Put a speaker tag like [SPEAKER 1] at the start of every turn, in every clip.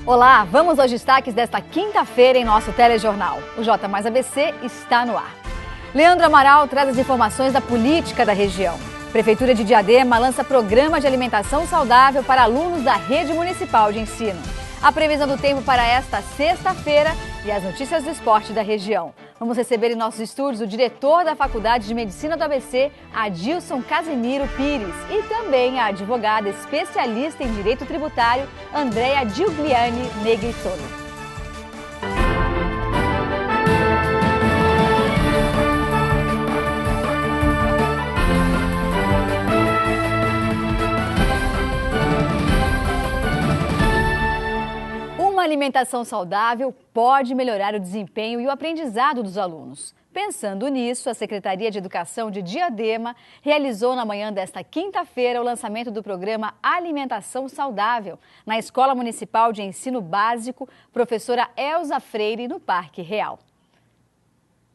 [SPEAKER 1] Olá, vamos aos destaques desta quinta-feira em nosso telejornal. O J Mais ABC está no ar. Leandro Amaral traz as informações da política da região. Prefeitura de Diadema lança programa de alimentação saudável para alunos da rede municipal de ensino. A previsão do tempo para esta sexta-feira e as notícias do esporte da região. Vamos receber em nossos estúdios o diretor da Faculdade de Medicina do ABC, Adilson Casemiro Pires, e também a advogada especialista em direito tributário, Andréa Giuliani Negritolo. Uma alimentação saudável pode melhorar o desempenho e o aprendizado dos alunos. Pensando nisso, a Secretaria de Educação de Diadema realizou na manhã desta quinta-feira o lançamento do programa Alimentação Saudável na Escola Municipal de Ensino Básico Professora Elza Freire, no Parque Real.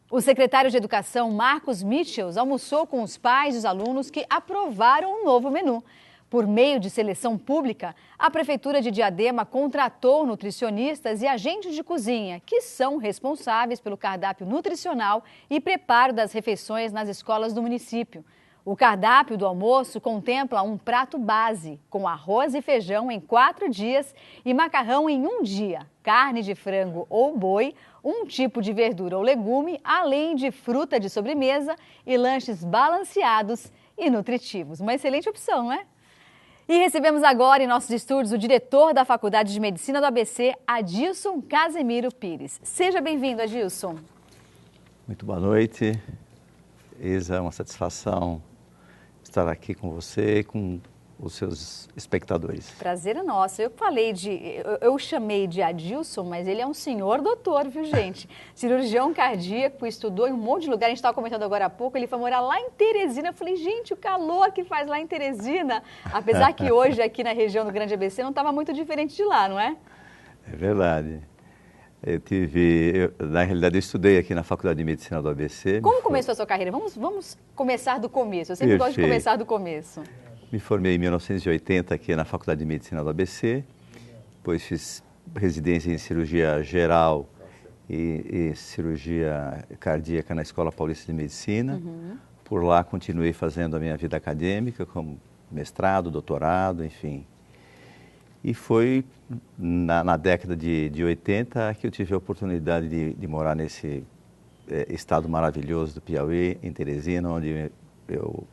[SPEAKER 1] O secretário de Educação, Marcos Michels, almoçou com os pais dos alunos que aprovaram um novo menu. Por meio de seleção pública, a Prefeitura de Diadema contratou nutricionistas e agentes de cozinha, que são responsáveis pelo cardápio nutricional e preparo das refeições nas escolas do município. O cardápio do almoço contempla um prato base, com arroz e feijão em 4 dias e macarrão em 1 dia, carne de frango ou boi, um tipo de verdura ou legume, além de fruta de sobremesa e lanches balanceados e nutritivos. Uma excelente opção, não é? E recebemos agora em nossos estúdios o diretor da Faculdade de Medicina do ABC, Adilson Casemiro Pires. Seja bem-vindo, Adilson.
[SPEAKER 2] Muito boa noite. Isa, é uma satisfação estar aqui com você e com os seus espectadores.
[SPEAKER 1] Prazer é nosso. Eu chamei de Adilson, mas ele é um senhor doutor, viu, gente? Cirurgião cardíaco, estudou em um monte de lugar. A gente estava comentando agora há pouco, ele foi morar lá em Teresina. Eu falei, gente, o calor que faz lá em Teresina. Apesar que hoje, aqui na região do Grande ABC, não estava muito diferente de lá, não é?
[SPEAKER 2] É verdade. Na realidade, eu estudei aqui na Faculdade de Medicina do ABC.
[SPEAKER 1] Como começou a sua carreira? Vamos começar do começo. Eu sempre gosto de começar do começo.
[SPEAKER 2] Me formei em 1980 aqui na Faculdade de Medicina do ABC, depois fiz residência em cirurgia geral e cirurgia cardíaca na Escola Paulista de Medicina.
[SPEAKER 1] Uhum.
[SPEAKER 2] Por lá continuei fazendo a minha vida acadêmica, como mestrado, doutorado, enfim. E foi na década de 80 que eu tive a oportunidade de morar nesse estado maravilhoso do Piauí, em Teresina, onde eu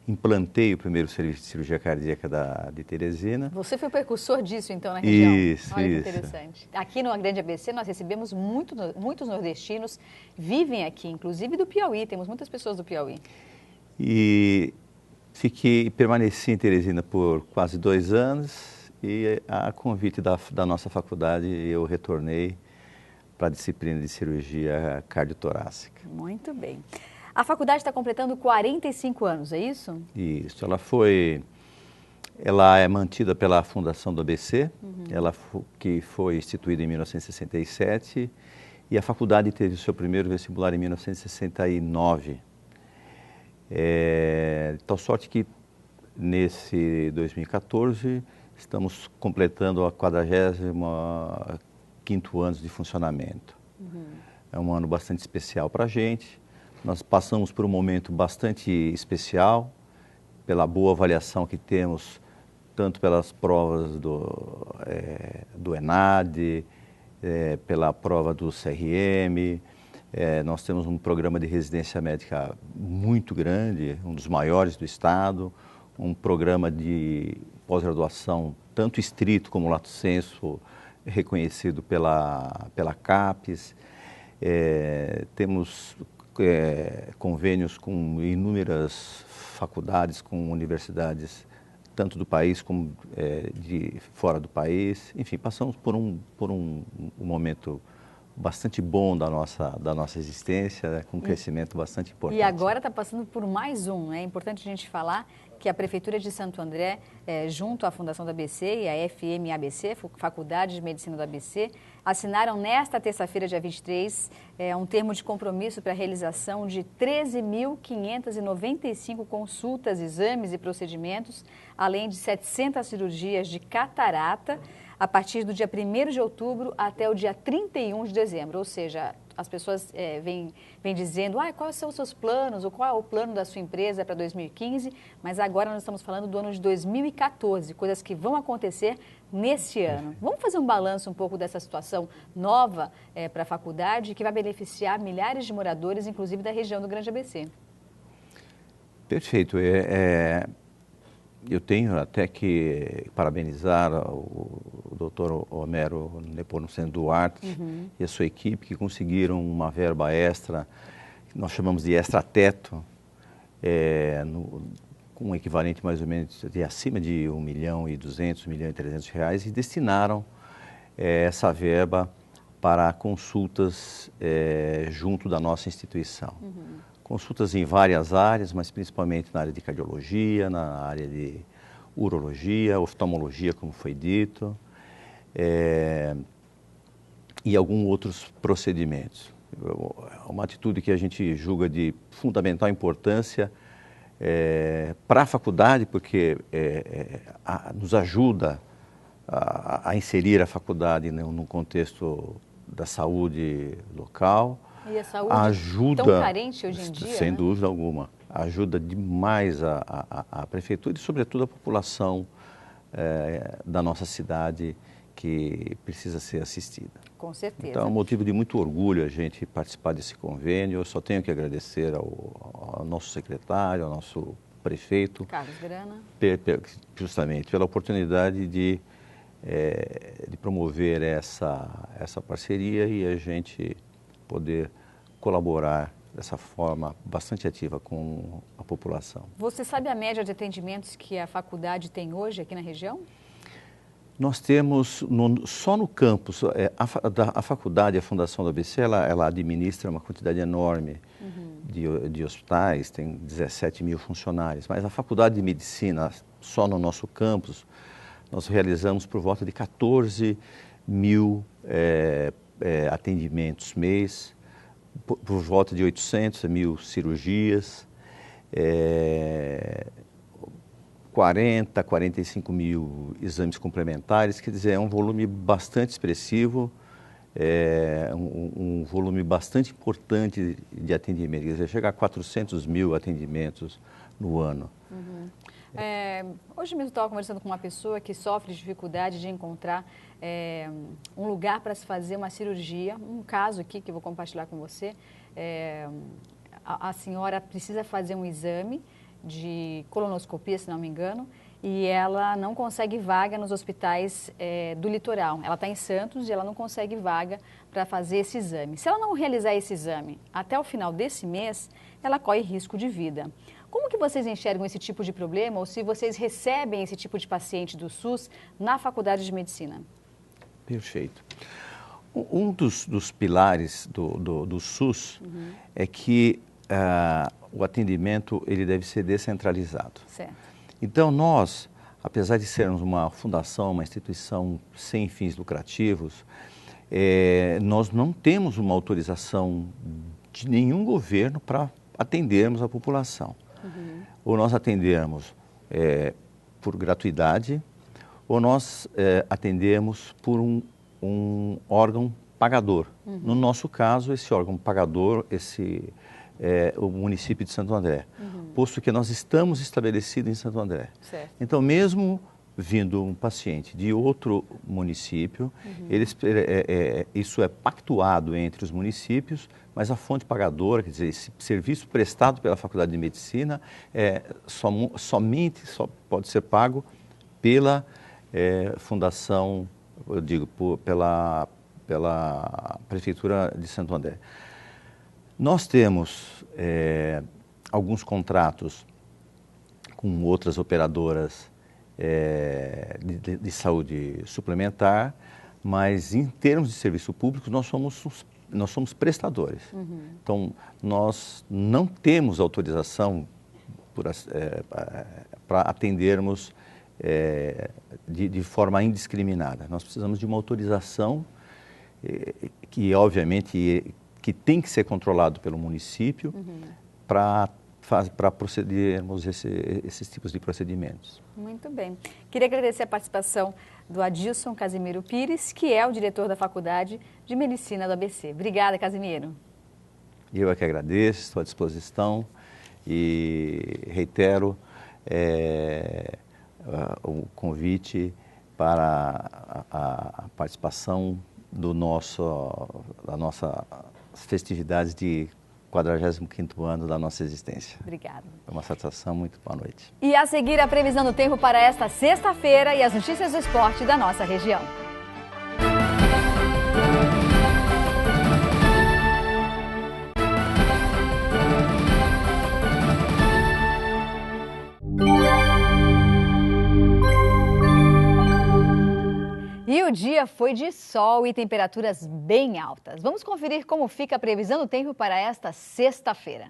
[SPEAKER 2] implantei o primeiro serviço de cirurgia cardíaca de Teresina.
[SPEAKER 1] Você foi o precursor disso, então, na região?
[SPEAKER 2] Isso,
[SPEAKER 1] Olha
[SPEAKER 2] isso.
[SPEAKER 1] Que interessante. Aqui no Grande ABC nós recebemos muitos nordestinos, vivem aqui, inclusive do Piauí, temos muitas pessoas do Piauí.
[SPEAKER 2] E permaneci em Teresina por quase 2 anos e a convite da nossa faculdade eu retornei para a disciplina de cirurgia cardiotorácica.
[SPEAKER 1] Muito bem. A faculdade está completando 45 anos, é isso?
[SPEAKER 2] Isso. Ela é mantida pela Fundação do ABC, que foi instituída em 1967, e a faculdade teve o seu primeiro vestibular em 1969. Tal sorte que, nesse 2014, estamos completando a 45º ano de funcionamento. É um ano bastante especial para a gente. Nós passamos por um momento bastante especial, pela boa avaliação que temos, tanto pelas provas do ENAD, pela prova do CRM. Nós temos um programa de residência médica muito grande, um dos maiores do estado, um programa de pós-graduação, tanto estrito como lato sensu, reconhecido pela CAPES. Temos convênios com inúmeras faculdades, com universidades, tanto do país como de fora do país. Enfim, passamos por um momento bastante bom da nossa existência, com um crescimento bastante importante.
[SPEAKER 1] E agora está passando por mais um. É importante a gente falar que a Prefeitura de Santo André, junto à Fundação do ABC e a FMABC, Faculdade de Medicina do ABC, assinaram nesta terça-feira, dia 23, um termo de compromisso para a realização de 13.595 consultas, exames e procedimentos, além de 700 cirurgias de catarata, a partir do dia 1º de outubro até o dia 31 de dezembro, ou seja, as pessoas vêm dizendo, quais são os seus planos, ou qual é o plano da sua empresa para 2015, mas agora nós estamos falando do ano de 2014, coisas que vão acontecer neste ano. Vamos fazer um balanço um pouco dessa situação nova para a faculdade, que vai beneficiar milhares de moradores, inclusive da região do Grande ABC.
[SPEAKER 2] Perfeito. Eu tenho até que parabenizar o doutor Homero Nepomuceno Duarte e a sua equipe, que conseguiram uma verba extra, que nós chamamos de extra-teto, com um equivalente mais ou menos de acima de R$1,2 milhão, R$1,3 milhões, e destinaram essa verba para consultas junto da nossa instituição. Consultas em várias áreas, mas principalmente na área de cardiologia, na área de urologia, oftalmologia, como foi dito, e alguns outros procedimentos. Uma atitude que a gente julga de fundamental importância para a faculdade, porque nos ajuda a inserir a faculdade no contexto da saúde local.
[SPEAKER 1] E a saúde tão carente hoje em dia,
[SPEAKER 2] sem dúvida alguma. Ajuda demais a prefeitura e, sobretudo, a população da nossa cidade que precisa ser assistida.
[SPEAKER 1] Com certeza.
[SPEAKER 2] Então, é um motivo de muito orgulho a gente participar desse convênio. Eu só tenho que agradecer ao nosso secretário, ao nosso prefeito.
[SPEAKER 1] Carlos Grana.
[SPEAKER 2] Justamente, pela oportunidade de promover essa parceria e a gente poder colaborar dessa forma bastante ativa com a população.
[SPEAKER 1] Você sabe a média de atendimentos que a faculdade tem hoje aqui na região?
[SPEAKER 2] Nós temos, só no campus, a faculdade, a Fundação do ABC, ela administra uma quantidade enorme de hospitais, tem 17 mil funcionários, mas a Faculdade de Medicina, só no nosso campus, nós realizamos por volta de 14 mil atendimentos mês, por volta de 800 mil cirurgias, 40, 45 mil exames complementares, quer dizer, é um volume bastante expressivo, um volume bastante importante de atendimento, quer dizer, chega a 400 mil atendimentos no ano.
[SPEAKER 1] Hoje mesmo eu estava conversando com uma pessoa que sofre dificuldade de encontrar um lugar para se fazer uma cirurgia. Um caso aqui que eu vou compartilhar com você. A senhora precisa fazer um exame de colonoscopia, se não me engano, e ela não consegue vaga nos hospitais do litoral. Ela está em Santos e ela não consegue vaga para fazer esse exame. Se ela não realizar esse exame até o final desse mês, ela corre risco de vida. Como que vocês enxergam esse tipo de problema ou se vocês recebem esse tipo de paciente do SUS na Faculdade de Medicina?
[SPEAKER 2] Perfeito. Um dos pilares do SUS é que o atendimento ele deve ser descentralizado.
[SPEAKER 1] Certo.
[SPEAKER 2] Então nós, apesar de sermos uma fundação, uma instituição sem fins lucrativos, nós não temos uma autorização de nenhum governo para atendermos a população. Ou nós atendemos por gratuidade, ou nós atendemos por um órgão pagador. No nosso caso, esse órgão pagador, o município de Santo André, posto que nós estamos estabelecidos em Santo André.
[SPEAKER 1] Certo.
[SPEAKER 2] Então, mesmo vindo um paciente de outro município, isso é pactuado entre os municípios, mas a fonte pagadora, quer dizer, esse serviço prestado pela Faculdade de Medicina, somente pode ser pago pela fundação, eu digo, pela Prefeitura de Santo André. Nós temos alguns contratos com outras operadoras de saúde suplementar, mas em termos de serviço público nós somos prestadores. Então nós não temos autorização para atendermos de forma indiscriminada. Nós precisamos de uma autorização que obviamente que tem que ser controlado pelo município para para procedermos esses tipos de procedimentos.
[SPEAKER 1] Muito bem. Queria agradecer a participação do Adilson Casimiro Pires, que é o diretor da Faculdade de Medicina do ABC. Obrigada, Casimiro.
[SPEAKER 2] Eu é que agradeço, estou à disposição e reitero o convite para a participação da nossa festividades de 45º ano da nossa existência.
[SPEAKER 1] Obrigada.
[SPEAKER 2] É uma satisfação, muito boa noite.
[SPEAKER 1] E a seguir, a previsão do tempo para esta sexta-feira e as notícias do esporte da nossa região. E o dia foi de sol e temperaturas bem altas. Vamos conferir como fica a previsão do tempo para esta sexta-feira.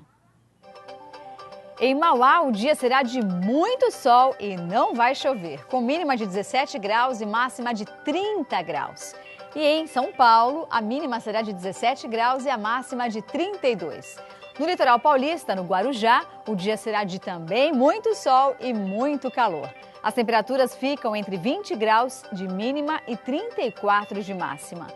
[SPEAKER 1] Em Mauá, o dia será de muito sol e não vai chover, com mínima de 17 graus e máxima de 30 graus. E em São Paulo, a mínima será de 17 graus e a máxima de 32. No litoral paulista, no Guarujá, o dia será de também muito sol e muito calor. As temperaturas ficam entre 20 graus de mínima e 34 de máxima.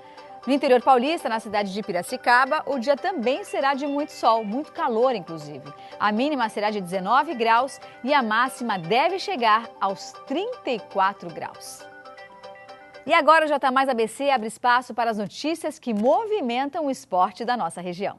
[SPEAKER 1] No interior paulista, na cidade de Piracicaba, o dia também será de muito sol, muito calor inclusive. A mínima será de 19 graus e a máxima deve chegar aos 34 graus. E agora o J Mais ABC abre espaço para as notícias que movimentam o esporte da nossa região.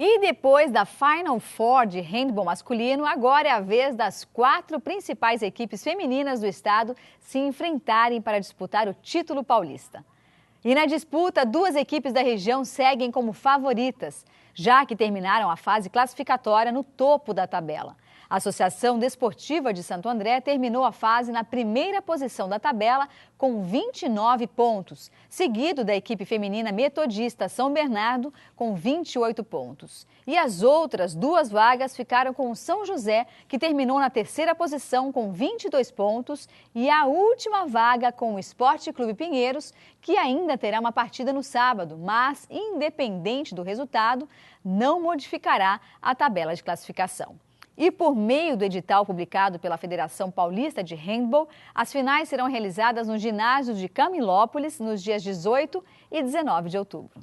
[SPEAKER 1] E depois da Final Four de handball masculino, agora é a vez das 4 principais equipes femininas do estado se enfrentarem para disputar o título paulista. E na disputa, 2 equipes da região seguem como favoritas, já que terminaram a fase classificatória no topo da tabela. A Associação Desportiva de Santo André terminou a fase na primeira posição da tabela com 29 pontos, seguido da equipe feminina metodista São Bernardo com 28 pontos. E as outras 2 vagas ficaram com o São José, que terminou na terceira posição com 22 pontos, e a última vaga com o Esporte Clube Pinheiros, que ainda terá uma partida no sábado, mas, independente do resultado, não modificará a tabela de classificação. E por meio do edital publicado pela Federação Paulista de Handball, as finais serão realizadas no ginásio de Camilópolis nos dias 18 e 19 de outubro.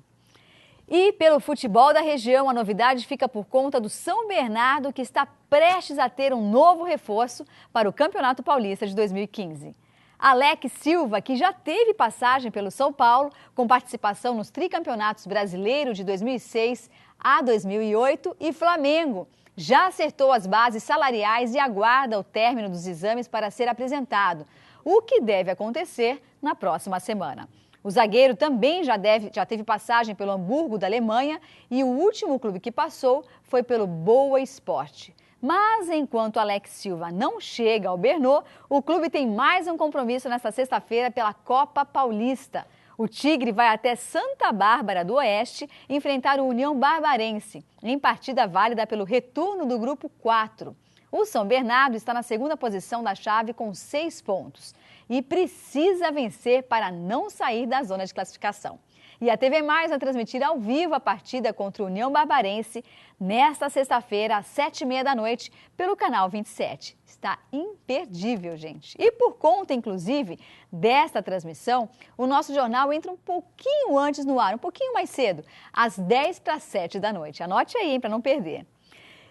[SPEAKER 1] E pelo futebol da região, a novidade fica por conta do São Bernardo, que está prestes a ter um novo reforço para o Campeonato Paulista de 2015. Alex Silva, que já teve passagem pelo São Paulo, com participação nos tricampeonatos brasileiros de 2006 a 2008 e Flamengo, já acertou as bases salariais e aguarda o término dos exames para ser apresentado, o que deve acontecer na próxima semana. O zagueiro também já teve passagem pelo Hamburgo da Alemanha e o último clube que passou foi pelo Boa Esporte. Mas enquanto Alex Silva não chega ao Bernô, o clube tem mais um compromisso nesta sexta-feira pela Copa Paulista. O Tigre vai até Santa Bárbara do Oeste enfrentar o União Barbarense, em partida válida pelo retorno do Grupo 4. O São Bernardo está na segunda posição da chave com 6 pontos e precisa vencer para não sair da zona de classificação. E a TV Mais vai transmitir ao vivo a partida contra o União Barbarense nesta sexta-feira, às 7h30 da noite, pelo canal 27. Está imperdível, gente. E por conta, inclusive, desta transmissão, o nosso jornal entra um pouquinho antes no ar, um pouquinho mais cedo, às 6:50 da noite. Anote aí, para não perder.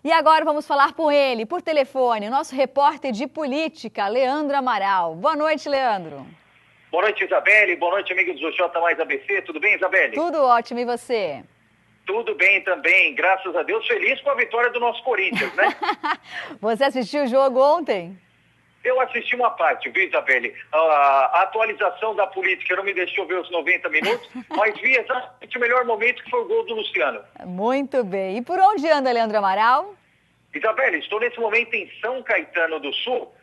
[SPEAKER 1] E agora vamos falar com ele, por telefone, o nosso repórter de política, Leandro Amaral. Boa noite, Leandro.
[SPEAKER 3] Boa noite, Isabelle. Boa noite, amigos do J Mais ABC. Tudo bem, Isabelle?
[SPEAKER 1] Tudo ótimo. E você?
[SPEAKER 3] Tudo bem também, graças a Deus. Feliz com a vitória do nosso Corinthians, né?
[SPEAKER 1] Você assistiu o jogo ontem?
[SPEAKER 3] Eu assisti uma parte, viu, Isabelle? A atualização da política não me deixou ver os 90 minutos, mas vi exatamente o melhor momento, que foi o gol do Luciano.
[SPEAKER 1] Muito bem. E por onde anda, Leandro Amaral?
[SPEAKER 3] Isabelle, estou nesse momento em São Caetano do Sul.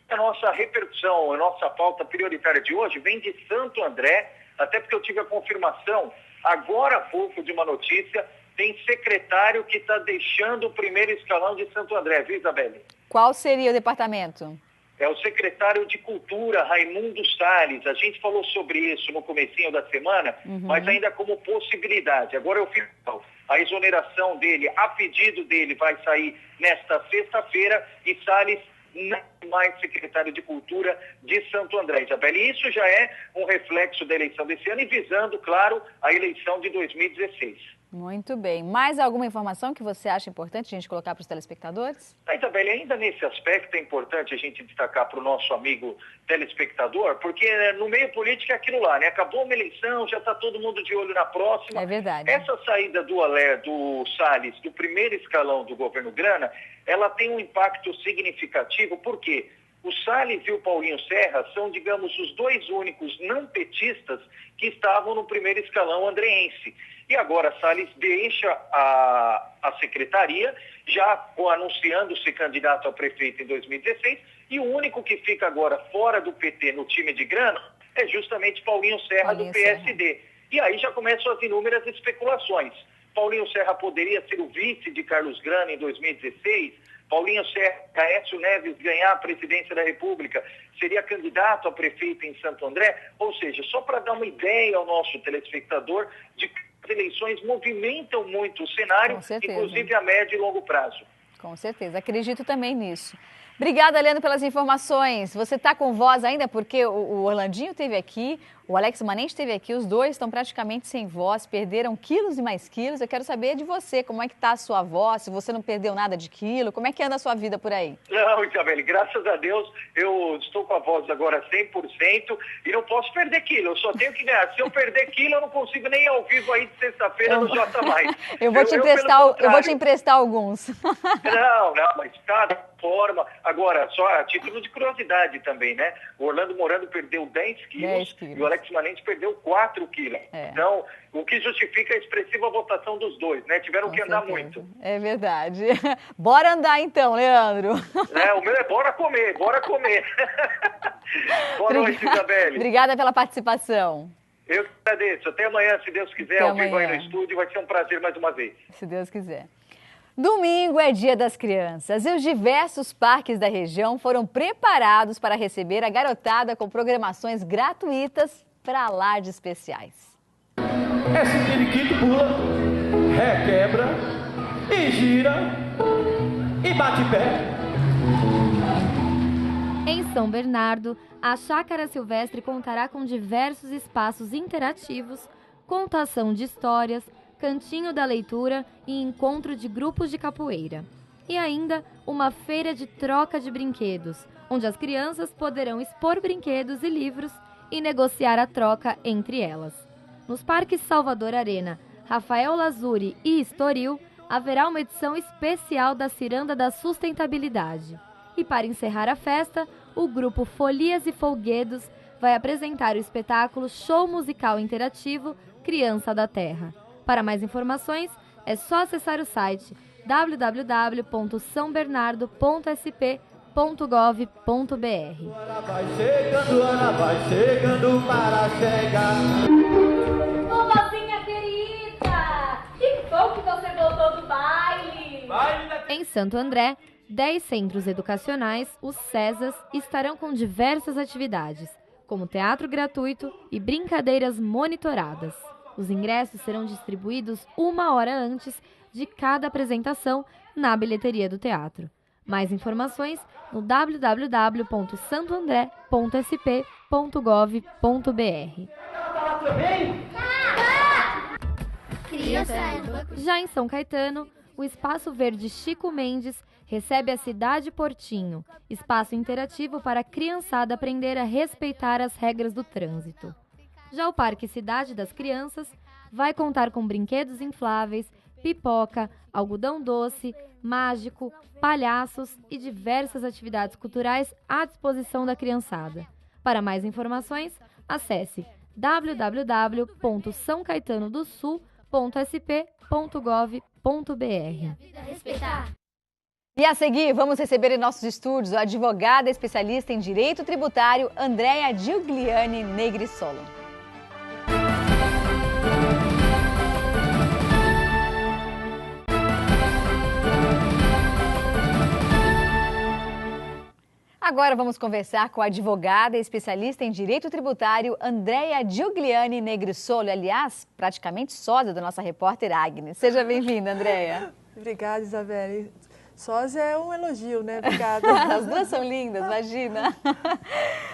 [SPEAKER 3] A nossa repercussão, a nossa pauta prioritária de hoje vem de Santo André, até porque eu tive a confirmação agora há pouco de uma notícia, tem secretário que está deixando o primeiro escalão de Santo André, viu, Isabelle?
[SPEAKER 1] Qual seria o departamento?
[SPEAKER 3] é o secretário de Cultura, Raimundo Salles. A gente falou sobre isso no comecinho da semana, mas ainda como possibilidade. Agora eu fico... A exoneração dele, a pedido dele, vai sair nesta sexta-feira e Salles não é mais secretário de Cultura de Santo André, Isabelle. E isso já é um reflexo da eleição desse ano e visando, claro, a eleição de 2016.
[SPEAKER 1] Muito bem. Mais alguma informação que você acha importante a gente colocar para os telespectadores?
[SPEAKER 3] Isabelle, ainda nesse aspecto é importante a gente destacar para o nosso amigo telespectador, porque no meio político é aquilo lá, né? Acabou uma eleição, já está todo mundo de olho na próxima.
[SPEAKER 1] É verdade.
[SPEAKER 3] Essa saída do Salles, do primeiro escalão do governo Grana, ela tem um impacto significativo, porque o Salles e o Paulinho Serra são, digamos, os dois únicos não petistas que estavam no primeiro escalão andreense. E agora Salles deixa a secretaria, já anunciando-se candidato a prefeito em 2016, e o único que fica agora fora do PT no time de Grana é justamente Paulinho Serra, do PSD. E aí já começam as inúmeras especulações. Paulinho Serra poderia ser o vice de Carlos Grana em 2016, Paulinho Serra, Aécio Neves ganhar a presidência da República, seria candidato a prefeito em Santo André? Ou seja, só para dar uma ideia ao nosso telespectador de que as eleições movimentam muito o cenário, inclusive a médio e longo prazo.
[SPEAKER 1] Com certeza, acredito também nisso. Obrigada, Leandro, pelas informações. Você está com voz ainda porque o Orlandinho esteve aqui, o Alex Manente esteve aqui, os dois estão praticamente sem voz, perderam quilos e mais quilos. Eu quero saber de você, como é que está a sua voz, se você não perdeu nada de quilo, como é que anda a sua vida por aí?
[SPEAKER 3] Não, Isabelle, graças a Deus eu estou com a voz agora 100% e não posso perder quilo, eu só tenho que ganhar. Se eu perder quilo, eu não consigo nem ir ao vivo aí de sexta-feira no J+.
[SPEAKER 1] Eu vou te emprestar alguns.
[SPEAKER 3] Não, mas cada forma. Agora, só a título de curiosidade também, né? O Orlando Morando perdeu 10 quilos e o Alex Manente perdeu 4 quilos. Então, o que justifica a expressiva votação dos dois, né? Tiveram que andar muito.
[SPEAKER 1] É verdade. Bora andar então, Leandro.
[SPEAKER 3] O meu é bora comer, bora comer. Boa noite, Isabelle.
[SPEAKER 1] Obrigada pela participação.
[SPEAKER 3] Eu que agradeço. Até amanhã, se Deus quiser, ao vivo aí no estúdio. Vai ser um prazer mais uma vez.
[SPEAKER 1] Se Deus quiser. Domingo é Dia das Crianças e os diversos parques da região foram preparados para receber a garotada com programações gratuitas para lá de especiais.
[SPEAKER 4] Esse periquito pula, requebra, e gira, e bate pé.
[SPEAKER 5] Em São Bernardo, a Chácara Silvestre contará com diversos espaços interativos, contação de histórias, cantinho da leitura e encontro de grupos de capoeira. E ainda uma feira de troca de brinquedos, onde as crianças poderão expor brinquedos e livros e negociar a troca entre elas. Nos parques Salvador Arena, Rafael Lazuri e Estoril, haverá uma edição especial da Ciranda da Sustentabilidade. E para encerrar a festa, o grupo Folias e Folguedos vai apresentar o espetáculo Show Musical Interativo Criança da Terra. Para mais informações, é só acessar o site www.saobernardo.sp.gov.br.
[SPEAKER 4] Ana vai chegando para chegar.
[SPEAKER 6] Vovozinha querida! Que bom que você voltou do baile!
[SPEAKER 5] Em Santo André, 10 centros educacionais, os CESAs, estarão com diversas atividades, como teatro gratuito e brincadeiras monitoradas. Os ingressos serão distribuídos 1 hora antes de cada apresentação na bilheteria do teatro. Mais informações no www.santoandré.sp.gov.br. Já em São Caetano, o Espaço Verde Chico Mendes recebe a Cidade Portinho, espaço interativo para a criançada aprender a respeitar as regras do trânsito. Já o Parque Cidade das Crianças vai contar com brinquedos infláveis, pipoca, algodão doce, mágico, palhaços e diversas atividades culturais à disposição da criançada. Para mais informações, acesse www.saocaetanodosul.sp.gov.br.
[SPEAKER 1] E a seguir, vamos receber em nossos estúdios a advogada especialista em direito tributário, Andréa Giugliani Negrisolo. Agora vamos conversar com a advogada e especialista em direito tributário, Andréia Giugliani Negrisolo, aliás, praticamente sósia da nossa repórter Agnes. Seja bem-vinda, Andréia.
[SPEAKER 7] Obrigada, Isabelle. Sósia é um elogio, né? Obrigada.
[SPEAKER 1] As duas são lindas, imagina.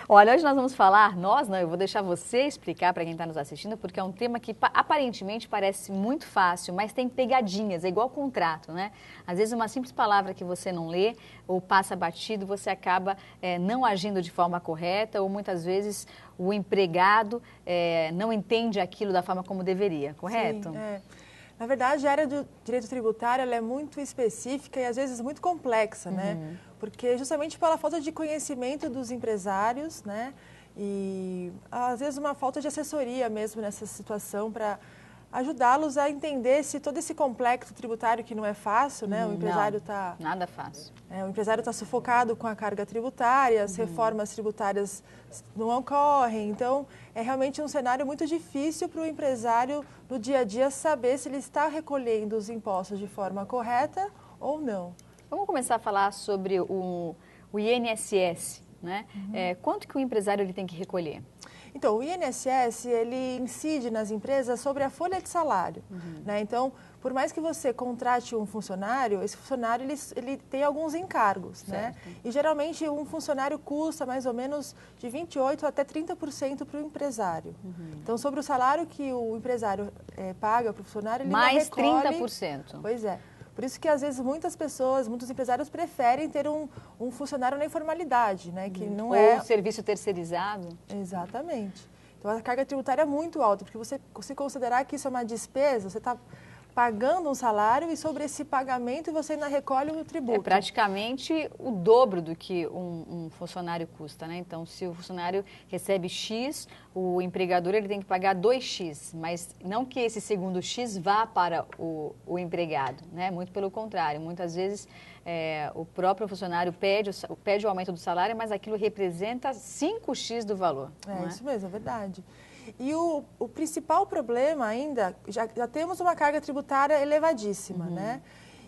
[SPEAKER 1] Olha, hoje nós vamos falar, eu vou deixar você explicar para quem está nos assistindo, porque é um tema que aparentemente parece muito fácil, mas tem pegadinhas, é igual contrato, né? Às vezes uma simples palavra que você não lê ou passa batido, você acaba não agindo de forma correta, ou muitas vezes o empregado não entende aquilo da forma como deveria, correto?
[SPEAKER 7] Sim, Na verdade, a área do direito tributário ela é muito específica e às vezes muito complexa, né? Porque justamente pela falta de conhecimento dos empresários, né? E às vezes uma falta de assessoria mesmo nessa situação para ajudá-los a entender se todo esse complexo tributário que não é fácil, né? O empresário está...
[SPEAKER 1] Nada fácil.
[SPEAKER 7] O empresário está sufocado com a carga tributária, as reformas tributárias não ocorrem. Então, é realmente um cenário muito difícil para o empresário, no dia a dia, saber se ele está recolhendo os impostos de forma correta ou não.
[SPEAKER 1] Vamos começar a falar sobre o INSS, né? Quanto que o empresário ele tem que recolher?
[SPEAKER 7] Então, o INSS, ele incide nas empresas sobre a folha de salário, né? Então, por mais que você contrate um funcionário, esse funcionário ele tem alguns encargos, né? E geralmente um funcionário custa mais ou menos de 28% até 30% para o empresário. Então, sobre o salário que o empresário paga para o funcionário, ele
[SPEAKER 1] mais
[SPEAKER 7] recolhe...
[SPEAKER 1] 30%.
[SPEAKER 7] Pois é. Por isso que, às vezes, muitas pessoas, muitos empresários preferem ter um funcionário na informalidade, né? Que não
[SPEAKER 1] Ou serviço terceirizado.
[SPEAKER 7] Exatamente. Então, a carga tributária é muito alta, porque você, se considerar que isso é uma despesa, você está pagando um salário e sobre esse pagamento você ainda recolhe o tributo.
[SPEAKER 1] É praticamente o dobro do que um funcionário custa, né? Então, se o funcionário recebe X, o empregador ele tem que pagar 2X, mas não que esse segundo X vá para o empregado, né? Muito pelo contrário, muitas vezes o próprio funcionário pede o aumento do salário, mas aquilo representa 5X do valor.
[SPEAKER 7] Isso mesmo, é verdade. E o principal problema ainda, já temos uma carga tributária elevadíssima, né?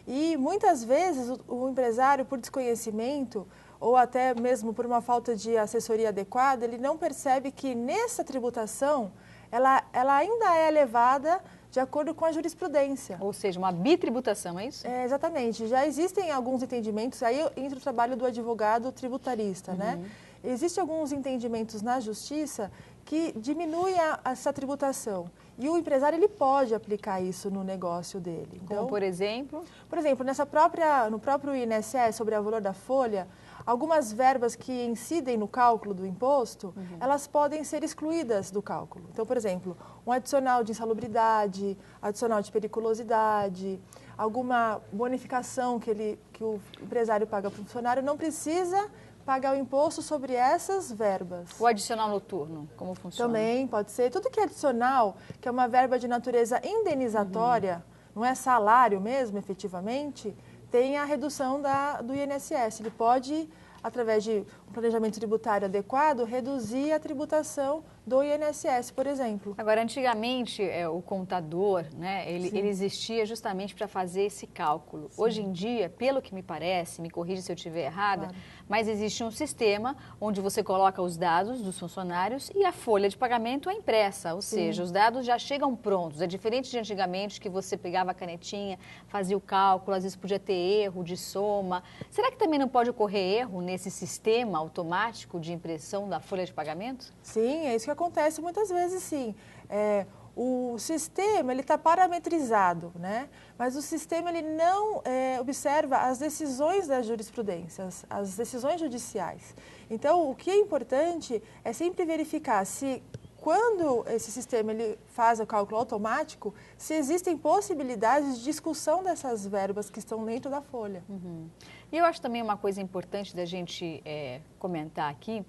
[SPEAKER 7] E muitas vezes o empresário, por desconhecimento ou até mesmo por uma falta de assessoria adequada, ele não percebe que nessa tributação ela ainda é elevada de acordo com a jurisprudência.
[SPEAKER 1] Ou seja, uma bitributação, é isso?
[SPEAKER 7] Exatamente. Já existem alguns entendimentos, aí entra o trabalho do advogado tributarista, né? Existem alguns entendimentos na justiça que diminuem essa tributação. E o empresário ele pode aplicar isso no negócio dele. Então,
[SPEAKER 1] como por exemplo?
[SPEAKER 7] Por exemplo, no próprio INSS, sobre o valor da folha, algumas verbas que incidem no cálculo do imposto, elas podem ser excluídas do cálculo. Então, por exemplo, um adicional de insalubridade, adicional de periculosidade, alguma bonificação que o empresário paga para o funcionário, não precisa pagar o imposto sobre essas verbas.
[SPEAKER 1] O adicional noturno, como funciona?
[SPEAKER 7] Também pode ser. Tudo que é adicional, que é uma verba de natureza indenizatória, não é salário mesmo, efetivamente, tem a redução do INSS. Ele pode, através de um planejamento tributário adequado, reduzir a tributação do INSS, por exemplo.
[SPEAKER 1] Agora, antigamente, o contador, né, ele existia justamente para fazer esse cálculo. Sim. Hoje em dia, pelo que me parece, me corrija se eu estiver errada, mas existe um sistema onde você coloca os dados dos funcionários e a folha de pagamento é impressa, ou seja, os dados já chegam prontos. É diferente de antigamente que você pegava a canetinha, fazia o cálculo, às vezes podia ter erro de soma. Será que também não pode ocorrer erro nesse sistema automático de impressão da folha de pagamento?
[SPEAKER 7] Sim, é isso que acontece muitas vezes, sim. O sistema ele está parametrizado, né? Mas o sistema ele não observa as decisões da jurisprudência, as decisões judiciais. Então, o que é importante é sempre verificar se, quando esse sistema ele faz o cálculo automático, se existem possibilidades de discussão dessas verbas que estão dentro da folha.
[SPEAKER 1] E eu acho também uma coisa importante da gente comentar aqui,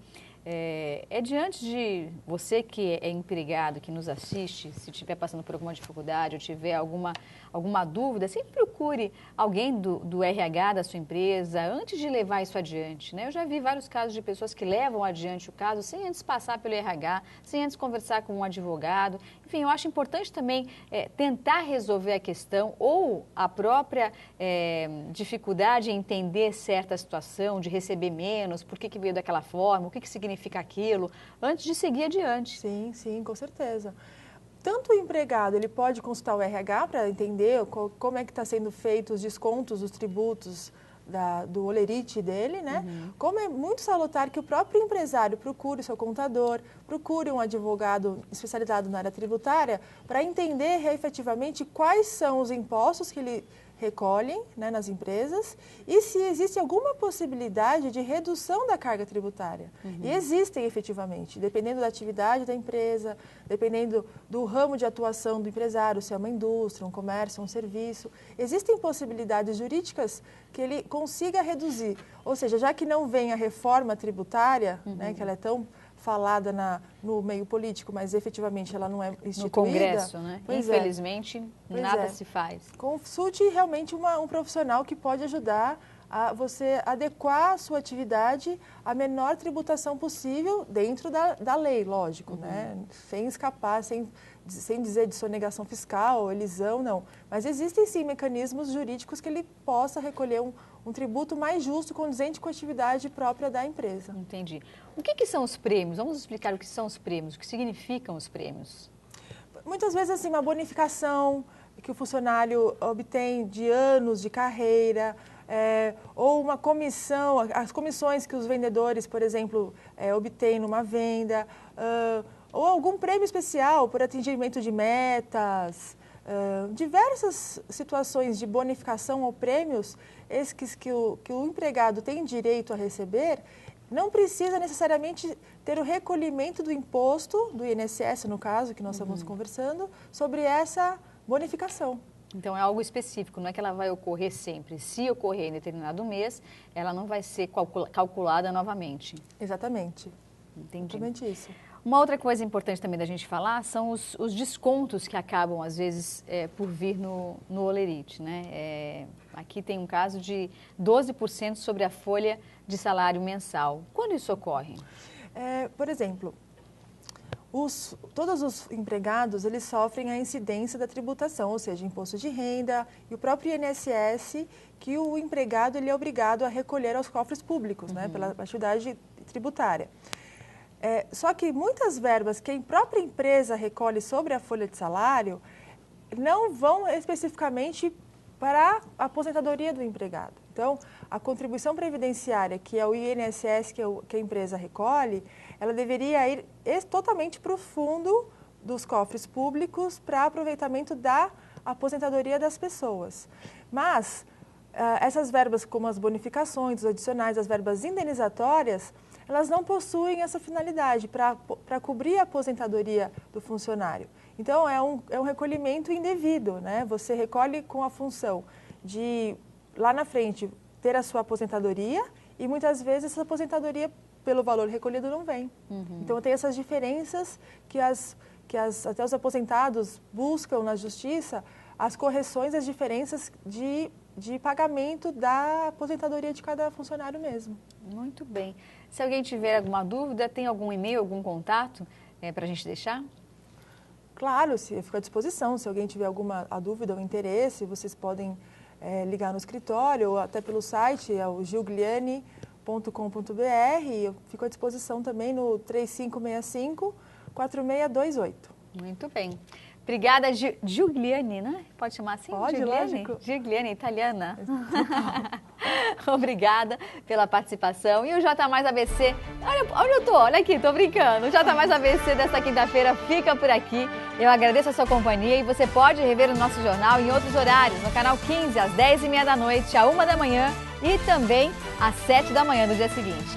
[SPEAKER 1] diante de você que é empregado, que nos assiste, se estiver passando por alguma dificuldade ou tiver alguma dúvida, sempre procure procure alguém do RH da sua empresa antes de levar isso adiante, né? Eu já vi vários casos de pessoas que levam adiante o caso sem antes passar pelo RH, sem antes conversar com um advogado. Enfim, eu acho importante também tentar resolver a questão ou a própria dificuldade em entender certa situação, de receber menos, por que veio daquela forma, o que significa aquilo, antes de seguir adiante.
[SPEAKER 7] Sim, sim, com certeza. Tanto o empregado, ele pode consultar o RH para entender como é que está sendo feitos os descontos, os tributos do holerite dele, né? Como é muito salutar que o próprio empresário procure o seu contador, procure um advogado especializado na área tributária para entender efetivamente quais são os impostos que ele recolhem, né, nas empresas e se existe alguma possibilidade de redução da carga tributária. E existem efetivamente, dependendo da atividade da empresa, dependendo do ramo de atuação do empresário, se é uma indústria, um comércio, um serviço, existem possibilidades jurídicas que ele consiga reduzir. Ou seja, já que não vem a reforma tributária, né, que ela é tão falada no meio político, mas efetivamente ela não é instituída.
[SPEAKER 1] No Congresso, né? Infelizmente, nada se faz.
[SPEAKER 7] Consulte realmente um profissional que pode ajudar a você adequar a sua atividade à menor tributação possível dentro da lei, lógico, né? Sem escapar, sem dizer de sonegação fiscal, elisão, não. Mas existem sim mecanismos jurídicos que ele possa recolher um tributo mais justo, condizente com a atividade própria da empresa.
[SPEAKER 1] Entendi. O que são os prêmios? Vamos explicar o que são os prêmios, o que significam os prêmios.
[SPEAKER 7] Muitas vezes, assim, uma bonificação que o funcionário obtém de anos de carreira, ou uma comissão, as comissões que os vendedores, por exemplo, obtêm numa venda, ou algum prêmio especial por atingimento de metas, diversas situações de bonificação ou prêmios, esses que o empregado tem direito a receber, não precisa necessariamente ter o recolhimento do imposto, do INSS, no caso, que nós estamos conversando, sobre essa bonificação.
[SPEAKER 1] Então, é algo específico, não é que ela vai ocorrer sempre. Se ocorrer em determinado mês, ela não vai ser calculada novamente.
[SPEAKER 7] Exatamente.
[SPEAKER 1] Entendi.
[SPEAKER 7] Exatamente isso.
[SPEAKER 1] Uma outra coisa importante também da gente falar são os descontos que acabam, às vezes, por vir no holerite, né? Aqui tem um caso de 12% sobre a folha de salário mensal. Quando isso ocorre?
[SPEAKER 7] Por exemplo, todos os empregados, eles sofrem a incidência da tributação, ou seja, imposto de renda e o próprio INSS, que o empregado ele é obrigado a recolher aos cofres públicos, né, pela atividade tributária. Só que muitas verbas que a própria empresa recolhe sobre a folha de salário não vão especificamente para a aposentadoria do empregado. Então, a contribuição previdenciária, que é o INSS que a empresa recolhe, ela deveria ir totalmente para o fundo dos cofres públicos para aproveitamento da aposentadoria das pessoas. Mas essas verbas, como as bonificações, os adicionais, as verbas indenizatórias, elas não possuem essa finalidade para cobrir a aposentadoria do funcionário. Então, é um recolhimento indevido, né? Você recolhe com a função de, lá na frente, ter a sua aposentadoria e muitas vezes essa aposentadoria, pelo valor recolhido, não vem. Então, tem essas diferenças que até os aposentados buscam na justiça, as correções, as diferenças de pagamento da aposentadoria de cada funcionário mesmo.
[SPEAKER 1] Muito bem. Se alguém tiver alguma dúvida, tem algum e-mail, algum contato para a gente deixar?
[SPEAKER 7] Claro, eu fico à disposição. Se alguém tiver alguma dúvida ou interesse, vocês podem ligar no escritório ou até pelo site, é o gilgliani.com.br. Eu fico à disposição também no 3565-4628.
[SPEAKER 1] Muito bem. Obrigada, Giugliani, né? Pode chamar assim?
[SPEAKER 7] Pode,
[SPEAKER 1] Giugliani?
[SPEAKER 7] lógico.
[SPEAKER 1] Giugliani, italiana. Obrigada pela participação. E o J Mais ABC, olha onde eu tô, olha aqui, tô brincando. O J Mais ABC desta quinta-feira fica por aqui. Eu agradeço a sua companhia e você pode rever o nosso jornal em outros horários, no canal 15, às 10h30 da noite, à 1 da manhã e também às 7 da manhã do dia seguinte.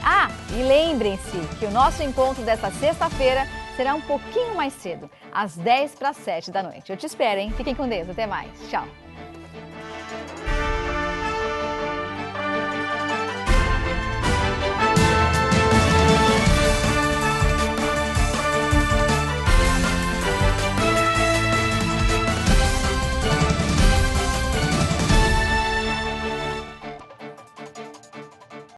[SPEAKER 1] E lembrem-se que o nosso encontro desta sexta-feira será um pouquinho mais cedo, às 10 para as 7 da noite. Eu te espero, hein? Fiquem com Deus. Até mais. Tchau.